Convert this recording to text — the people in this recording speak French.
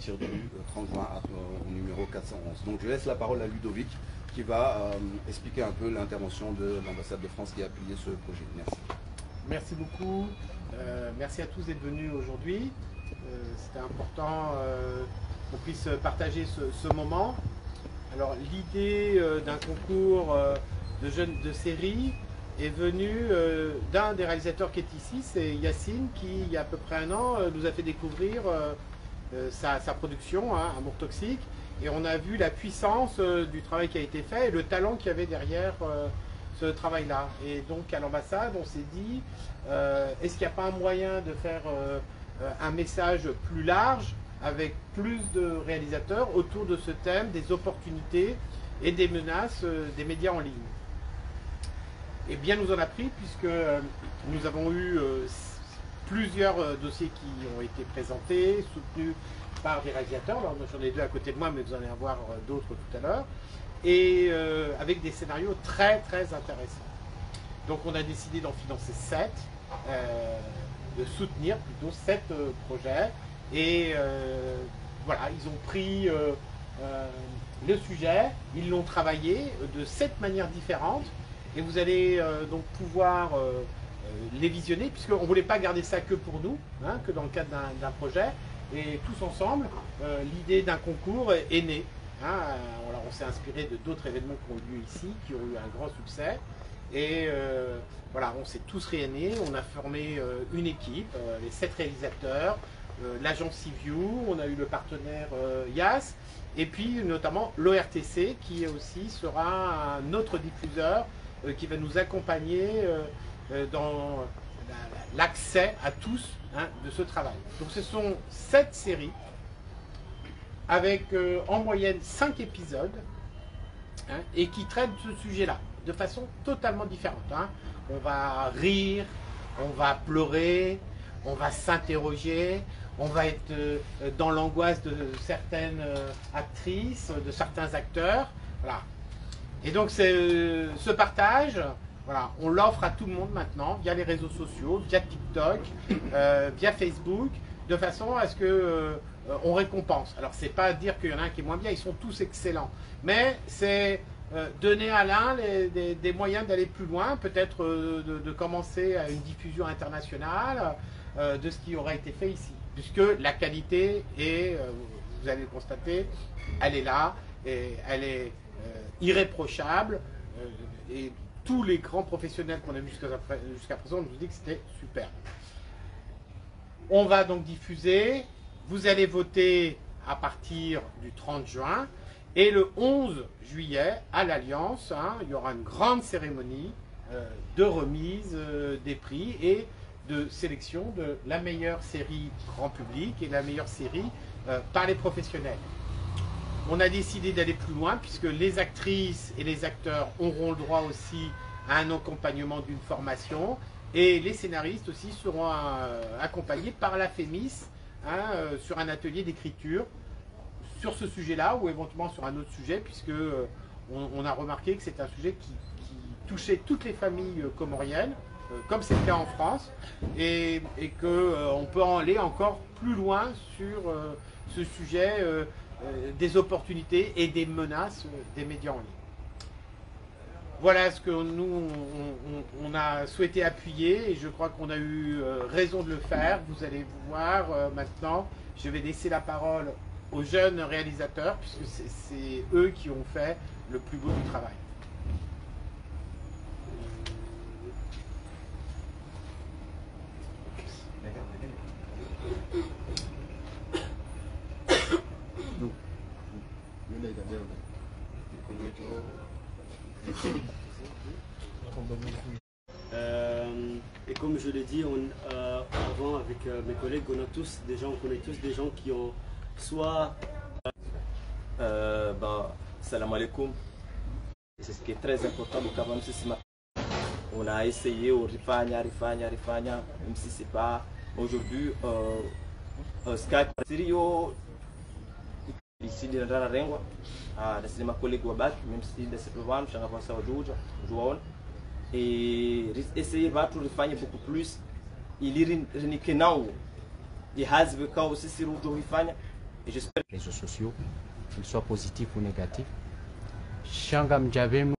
partir du 30 juin au numéro 411. Donc je laisse la parole à Ludovic qui va expliquer un peu l'intervention de l'ambassade de France qui a appuyé ce projet. Merci. Merci beaucoup. Merci à tous d'être venus aujourd'hui. C'était important qu'on puisse partager ce moment. Alors l'idée d'un concours de jeunes de série est venue d'un des réalisateurs qui est ici, c'est Yacine, qui il y a à peu près un an nous a fait découvrir sa production, hein, Amour toxique, et on a vu la puissance du travail qui a été fait et le talent qu'il y avait derrière ce travail-là. Et donc à l'ambassade, on s'est dit, est-ce qu'il n'y a pas un moyen de faire un message plus large avec plus de réalisateurs autour de ce thème des opportunités et des menaces des médias en ligne. Et bien nous en a pris puisque nous avons eu plusieurs dossiers qui ont été présentés, soutenus par des réalisateurs. Alors j'en ai deux à côté de moi, mais vous allez en voir d'autres tout à l'heure. Et avec des scénarios très intéressants. Donc on a décidé d'en financer 7, de soutenir plutôt 7 projets. Et voilà, ils ont pris le sujet, ils l'ont travaillé de 7 manières différentes. Et vous allez donc pouvoir les visionner, puisqu'on ne voulait pas garder ça que pour nous, hein, que dans le cadre d'un projet. Et tous ensemble, l'idée d'un concours est née. Hein. Alors on s'est inspiré de d'autres événements qui ont eu lieu ici, qui ont eu un grand succès. Et voilà, on s'est tous réunis, on a formé une équipe, les 7 réalisateurs, l'agence View, on a eu le partenaire YAS, et puis notamment l'ORTC qui aussi sera un autre diffuseur qui va nous accompagner dans l'accès à tous, hein, de ce travail. Donc ce sont 7 séries avec en moyenne 5 épisodes, hein, et qui traitent ce sujet-là de façon totalement différente. Hein. On va rire, on va pleurer, on va s'interroger, on va être dans l'angoisse de certaines actrices, de certains acteurs. Voilà. Et donc ce partage, voilà, on l'offre à tout le monde maintenant, via les réseaux sociaux, via TikTok, via Facebook, de façon à ce que on récompense. Alors c'est pas dire qu'il y en a un qui est moins bien, ils sont tous excellents. Mais c'est donner à l'un des moyens d'aller plus loin, peut-être de commencer à une diffusion internationale de ce qui aurait été fait ici. Puisque la qualité est, vous allez le constater, elle est là, et elle est irréprochable, et tous les grands professionnels qu'on a vus jusqu'à présent nous disent que c'était super. On va donc diffuser, vous allez voter à partir du 30 juin, et le 11 juillet, à l'Alliance, hein, il y aura une grande cérémonie de remise des prix et de sélection de la meilleure série grand public et la meilleure série par les professionnels. On a décidé d'aller plus loin puisque les actrices et les acteurs auront le droit aussi à un accompagnement d'une formation et les scénaristes aussi seront accompagnés par la FEMIS, hein, sur un atelier d'écriture sur ce sujet-là ou éventuellement sur un autre sujet puisque on a remarqué que c'est un sujet qui touchait toutes les familles comoriennes, comme c'est le cas en France, et qu'on peut en aller encore plus loin sur ce sujet des opportunités et des menaces des médias en ligne. Voilà ce que nous, on a souhaité appuyer et je crois qu'on a eu raison de le faire. Vous allez voir maintenant, je vais laisser la parole aux jeunes réalisateurs puisque c'est eux qui ont fait le plus beau du travail. Et comme je l'ai dit avant avec mes collègues, on connaît tous des gens qui ont soit salam alaikum. C'est ce qui est très important. On a essayé au rifanya, même si c'est pas aujourd'hui Skype ici de la Rengwa, c'est ma collègue Wabak, même si de ce programme, je vais ça aujourd'hui, et essayer de rifanya beaucoup plus. Il y a une kenao, il y a aussi sur le rifanya, Et j'espère les réseaux sociaux, qu'ils soient positifs ou négatifs. Shanga Mjabem